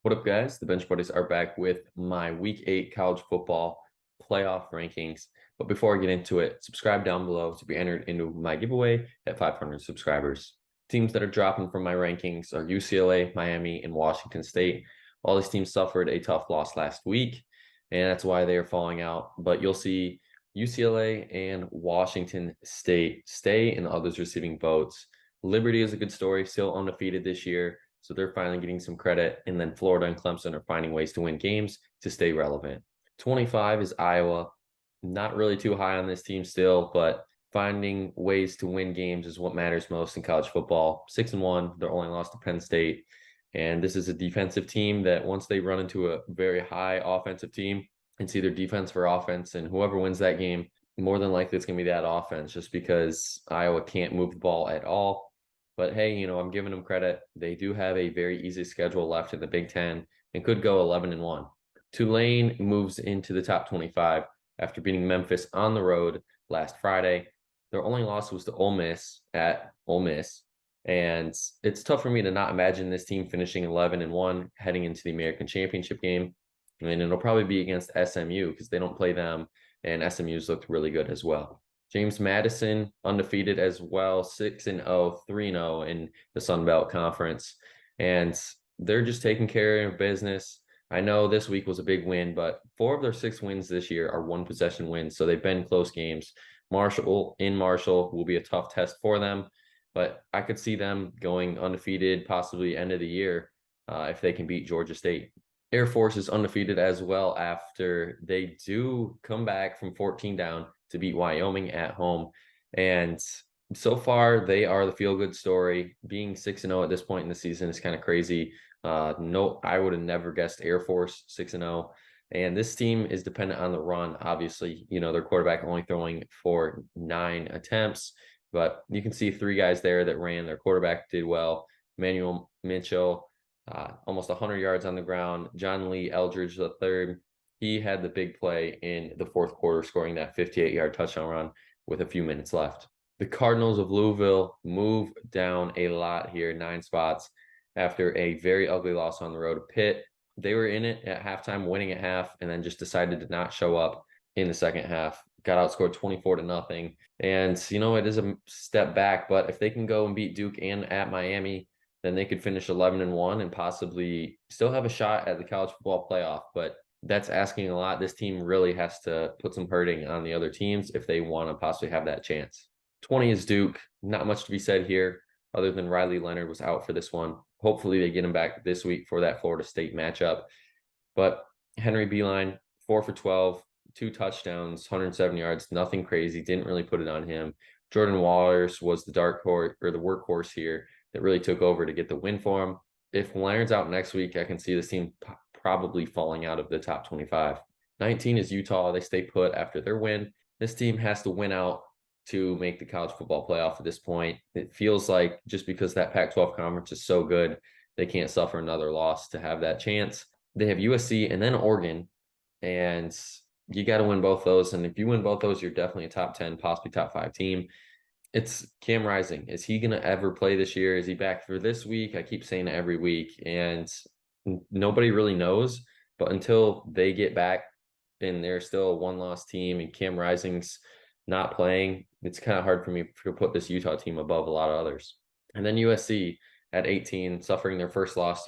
What up, guys? The Bench Buddies are back with my Week 8 college football playoff rankings. But before I get into it, subscribe down below to be entered into my giveaway at 500 subscribers. Teams that are dropping from my rankings are UCLA, Miami, and Washington State. All these teams suffered a tough loss last week, and that's why they are falling out. But you'll see UCLA and Washington State stay and others receiving votes. Liberty is a good story, still undefeated this year. So they're finally getting some credit. And then Florida and Clemson are finding ways to win games to stay relevant. 25 is Iowa. Not really too high on this team still, but finding ways to win games is what matters most in college football. 6-1, they're only lost to Penn State. And this is a defensive team that once they run into a very high offensive team, it's either defense or offense. And whoever wins that game, more than likely it's going to be that offense just because Iowa can't move the ball at all. But hey, I'm giving them credit. They do have a very easy schedule left in the Big Ten and could go 11-1. Tulane moves into the top 25 after beating Memphis on the road last Friday. Their only loss was to Ole Miss at Ole Miss. And it's tough for me to not imagine this team finishing 11-1 heading into the American Championship game. And it'll probably be against SMU because they don't play them. And SMU's looked really good as well. James Madison, undefeated as well, 6-0, 3-0 in the Sun Belt Conference. And they're just taking care of business. I know this week was a big win, but 4 of their 6 wins this year are one-possession wins, so they've been close games. Marshall will be a tough test for them, but I could see them going undefeated, possibly end of the year, if they can beat Georgia State. Air Force is undefeated as well after they do come back from 14 down to beat Wyoming at home. And so far, they are the feel-good story. Being 6-0 at this point in the season is kind of crazy. No, I would have never guessed Air Force 6-0. And this team is dependent on the run. Obviously, their quarterback only throwing for 9 attempts, but you can see 3 guys there that ran. Their quarterback did well. Manuel Mitchell, almost 100 yards on the ground. John Lee Eldridge III, he had the big play in the fourth quarter, scoring that 58-yard touchdown run with a few minutes left. The Cardinals of Louisville move down a lot here, 9 spots, after a very ugly loss on the road to Pitt. They were in it at halftime, winning at half, and then just decided to not show up in the second half. Got outscored 24-0. And, it is a step back, but if they can go and beat Duke and at Miami, then they could finish 11-1 and possibly still have a shot at the college football playoff. But that's asking a lot. This team really has to put some hurting on the other teams if they want to possibly have that chance. 20 is Duke. Not much to be said here other than Riley Leonard was out for this one. Hopefully they get him back this week for that Florida State matchup. But Henry Beeline, 4 for 12, 2 touchdowns, 107 yards, nothing crazy. Didn't really put it on him. Jordan Waters was the dark horse or the workhorse here that really took over to get the win for him. If Leonard's out next week, I can see this team probably falling out of the top 25. 19 is Utah. They stay put after their win. This team has to win out to make the college football playoff at this point. It feels like just because that Pac-12 conference is so good, they can't suffer another loss to have that chance. They have USC and then Oregon, and you got to win both those. And if you win both those, you're definitely a top 10, possibly top 5 team. It's Cam Rising. Is he going to ever play this year? Is he back for this week? I keep saying it every week, and nobody really knows. But until they get back and they're still a one-loss team and Cam Rising's not playing, it's kind of hard for me to put this Utah team above a lot of others. And then USC at 18, suffering their first loss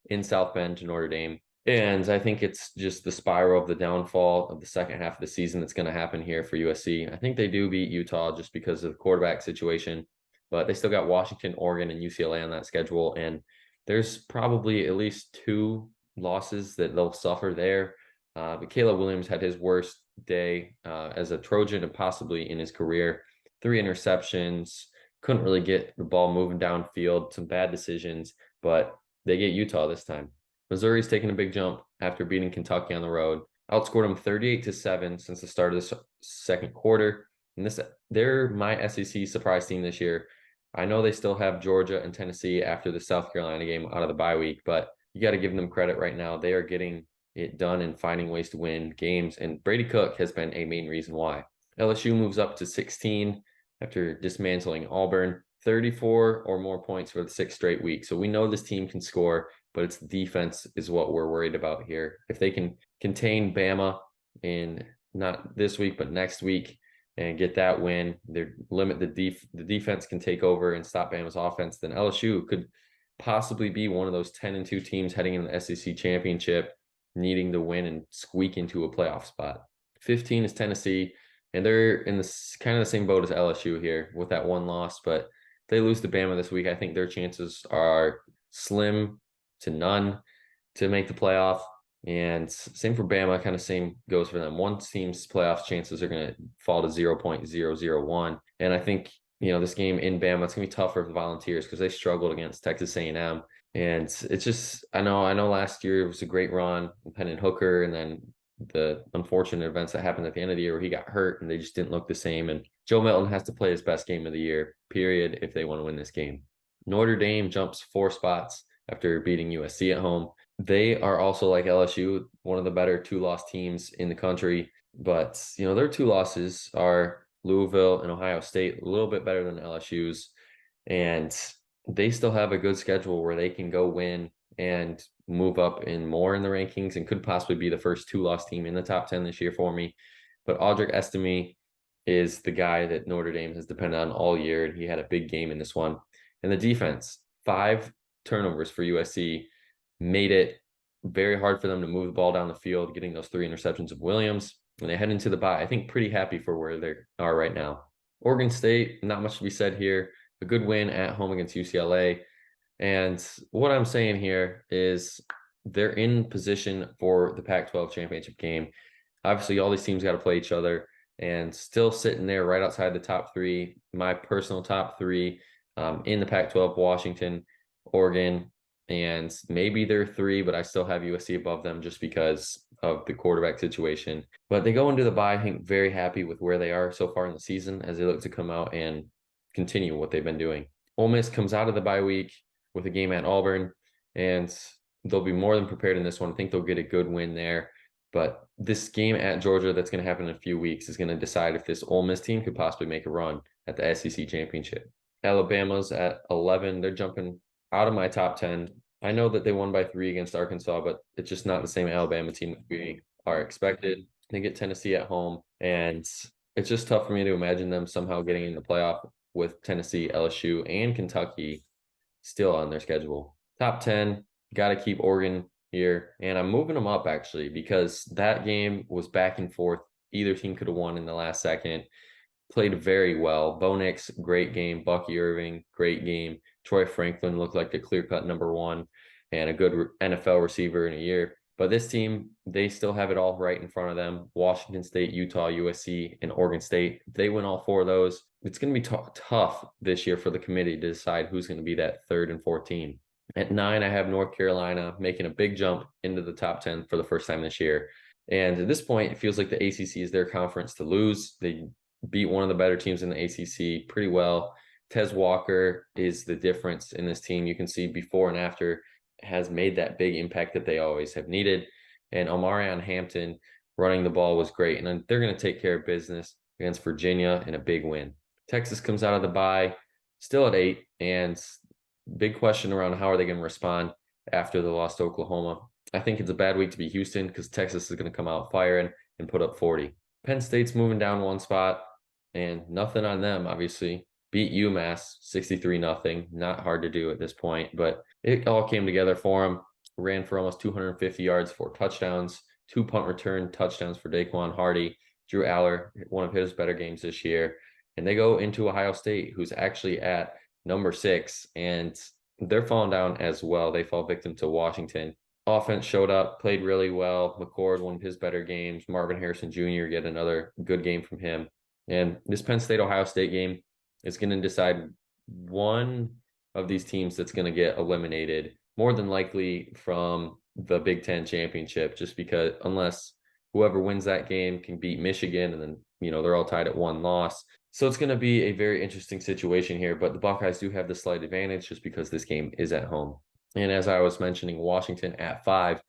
in South Bend to Notre Dame. And I think it's just the spiral of the downfall of the second half of the season that's going to happen here for USC. I think they do beat Utah just because of the quarterback situation, but they still got Washington, Oregon, and UCLA on that schedule. And there's probably at least 2 losses that they'll suffer there. But Caleb Williams had his worst day as a Trojan and possibly in his career. 3 interceptions, couldn't really get the ball moving downfield, some bad decisions, but they get Utah this time. Missouri's taking a big jump after beating Kentucky on the road. Outscored them 38-7 since the start of the second quarter. And they're my SEC surprise team this year. I know they still have Georgia and Tennessee after the South Carolina game out of the bye week, but you got to give them credit right now. They are getting it done and finding ways to win games, and Brady Cook has been a main reason why. LSU moves up to 16 after dismantling Auburn. 34 or more points for the 6th straight week. So we know this team can score. but it's defense is what we're worried about here. If they can contain Bama in not this week, but next week and get that win, they limit the defense can take over and stop Bama's offense, then LSU could possibly be one of those 10-2 teams heading in the SEC championship, needing to win and squeak into a playoff spot. 15 is Tennessee, and they're in this kind of the same boat as LSU here with that one loss. But if they lose to Bama this week, I think their chances are slim to none to make the playoff. And same for Bama, kind of same goes for them. One team's playoff chances are going to fall to 0.001. And I think, this game in Bama, it's going to be tough for the Volunteers because they struggled against Texas A&M. And it's just, I know last year it was a great run, Hendon Hooker, and then the unfortunate events that happened at the end of the year where he got hurt and they just didn't look the same. And Joe Milton has to play his best game of the year, period, if they want to win this game. Notre Dame jumps 4 spots after beating USC at home. They are also like LSU, one of the better 2-loss teams in the country. But, their 2 losses are Louisville and Ohio State, a little bit better than LSU's. And they still have a good schedule where they can go win and move up in more in the rankings and could possibly be the first 2-loss team in the top 10 this year for me. But Audric Estime is the guy that Notre Dame has depended on all year, and he had a big game in this one. And the defense, 5 turnovers for USC, made it very hard for them to move the ball down the field, getting those 3 interceptions of Williams. And they head into the bye, I think pretty happy for where they are right now. Oregon State, not much to be said here. A good win at home against UCLA. And what I'm saying here is they're in position for the Pac-12 championship game. Obviously, all these teams got to play each other, and still sitting there right outside the top 3, my personal top 3 in the Pac-12, Washington, Oregon, and maybe they're 3, but I still have USC above them just because of the quarterback situation. But they go into the bye, I think, very happy with where they are so far in the season as they look to come out and continue what they've been doing. Ole Miss comes out of the bye week with a game at Auburn, and they'll be more than prepared in this one. I think they'll get a good win there. But this game at Georgia that's going to happen in a few weeks is going to decide if this Ole Miss team could possibly make a run at the SEC championship. Alabama's at 11. They're jumping out of my top 10. I know that they won by 3 against Arkansas, but it's just not the same Alabama team that we are expected. They get Tennessee at home, and it's just tough for me to imagine them somehow getting in the playoff with Tennessee, LSU, and Kentucky still on their schedule. Top 10, got to keep Oregon here, and I'm moving them up actually because that game was back and forth. Either team could have won in the last second. Played very well. Bo Nix, great game. Bucky Irving, great game. Troy Franklin looked like the clear-cut number 1 and a good NFL receiver in a year. But this team, they still have it all right in front of them. Washington State, Utah, USC, and Oregon State. If they win all 4 of those, it's going to be tough this year for the committee to decide who's going to be that 3rd and 4th team. At 9, I have North Carolina making a big jump into the top 10 for the first time this year. And at this point, it feels like the ACC is their conference to lose. They beat one of the better teams in the ACC pretty well. Tez Walker is the difference in this team. You can see before and after has made that big impact that they always have needed. And Omarion Hampton running the ball was great. And they're going to take care of business against Virginia in a big win. Texas comes out of the bye still at 8, and big question around how are they going to respond after the loss to Oklahoma. I think it's a bad week to be Houston because Texas is going to come out firing and put up 40. Penn State's moving down 1 spot, and nothing on them, obviously. Beat UMass 63-0. Not hard to do at this point, but it all came together for them. Ran for almost 250 yards, 4 touchdowns, 2 punt return touchdowns for Daquan Hardy. Drew Aller, one of his better games this year. And they go into Ohio State, who's actually at number 6, and they're falling down as well. They fall victim to Washington. Offense showed up, played really well. McCord, one of his better games. Marvin Harrison Jr. get another good game from him. And this Penn State-Ohio State game is going to decide one of these teams that's going to get eliminated, more than likely from the Big Ten championship, just because unless whoever wins that game can beat Michigan, and then, they're all tied at 1 loss. So it's going to be a very interesting situation here, but the Buckeyes do have the slight advantage just because this game is at home. And as I was mentioning, Washington at 5,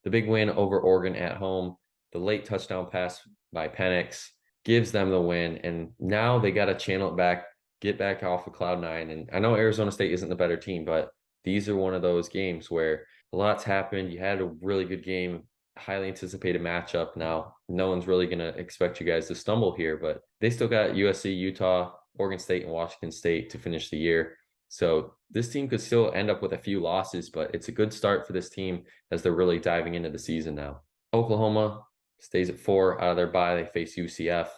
the big win over Oregon at home, the late touchdown pass by Penix gives them the win. And now they got to channel it back, get back off of cloud 9. And I know Arizona State isn't the better team, but these are one of those games where A lot's happened. You had a really good game, highly anticipated matchup. Now, no one's really going to expect you guys to stumble here, but they still got USC, Utah, Oregon State, and Washington State to finish the year. So this team could still end up with a few losses, but it's a good start for this team as they're really diving into the season now. Oklahoma stays at 4 out of their bye. They face UCF,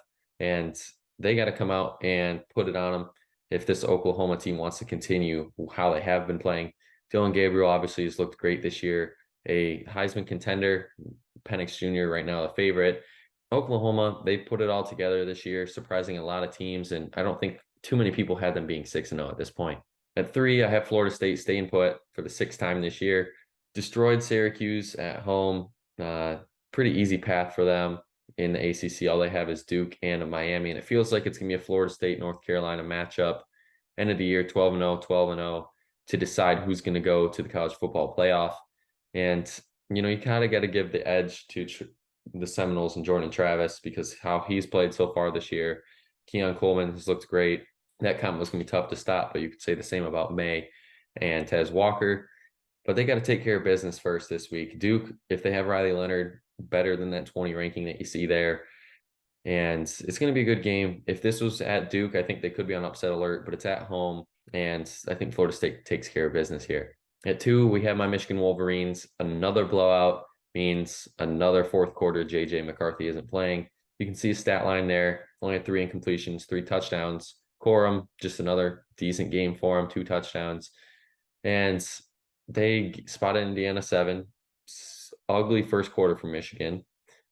and they got to come out and put it on them if this Oklahoma team wants to continue how they have been playing. Dylan Gabriel obviously has looked great this year, a Heisman contender, Penix Jr. right now a favorite. Oklahoma, they put it all together this year, surprising a lot of teams, and I don't think too many people had them being 6-0 at this point. At 3, I have Florida State staying put for the 6th time this year. Destroyed Syracuse at home. Pretty easy path for them in the ACC. All they have is Duke and Miami, and it feels like it's going to be a Florida State, North Carolina matchup. End of the year, 12-0, 12-0 to decide who's going to go to the college football playoff. And, you kind of got to give the edge to the Seminoles and Jordan Travis because how he's played so far this year. Keon Coleman has looked great. That comment was going to be tough to stop, but you could say the same about May and Tez Walker. But they got to take care of business first this week. Duke, if they have Riley Leonard, better than that 20 ranking that you see there. And it's going to be a good game. If this was at Duke, I think they could be on upset alert, but it's at home. And I think Florida State takes care of business here. At 2, we have my Michigan Wolverines. Another blowout means another fourth quarter J.J. McCarthy isn't playing. You can see a stat line there. Only had 3 incompletions, 3 touchdowns. Corum, just another decent game for him, 2 touchdowns. And they spotted Indiana 7. Ugly first quarter for Michigan.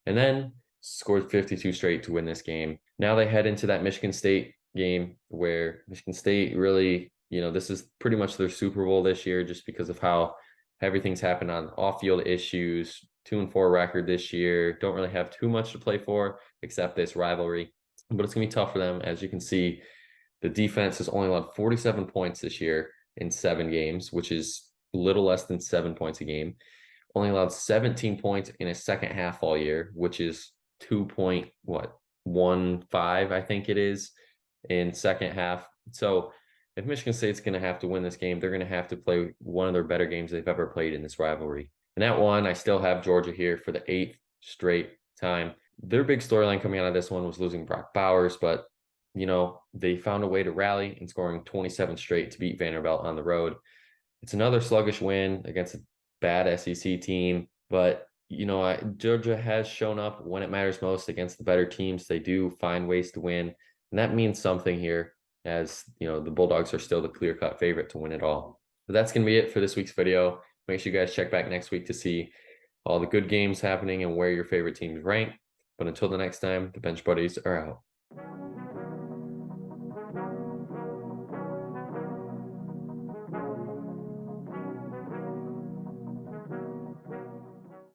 And then scored 52 straight to win this game. Now they head into that Michigan State game where Michigan State really, this is pretty much their Super Bowl this year just because of how everything's happened on off-field issues. 2-4 record this year. Don't really have too much to play for except this rivalry. But it's going to be tough for them. As you can see, the defense has only allowed 47 points this year in 7 games, which is a little less than 7 points a game. Only allowed 17 points in a second half all year, which is 2.15, I think it is, in second half. So if Michigan State's going to have to win this game, they're going to have to play one of their better games they've ever played in this rivalry. And at 1, I still have Georgia here for the 8th straight time. Their big storyline coming out of this one was losing Brock Bowers, but, they found a way to rally and scoring 27 straight to beat Vanderbilt on the road. It's another sluggish win against a bad SEC team, but Georgia has shown up when it matters most against the better teams. They do find ways to win, and that means something here as, the Bulldogs are still the clear-cut favorite to win it all. So that's going to be it for this week's video. Make sure you guys check back next week to see all the good games happening and where your favorite teams rank. But until the next time, the Bench Buddies are out.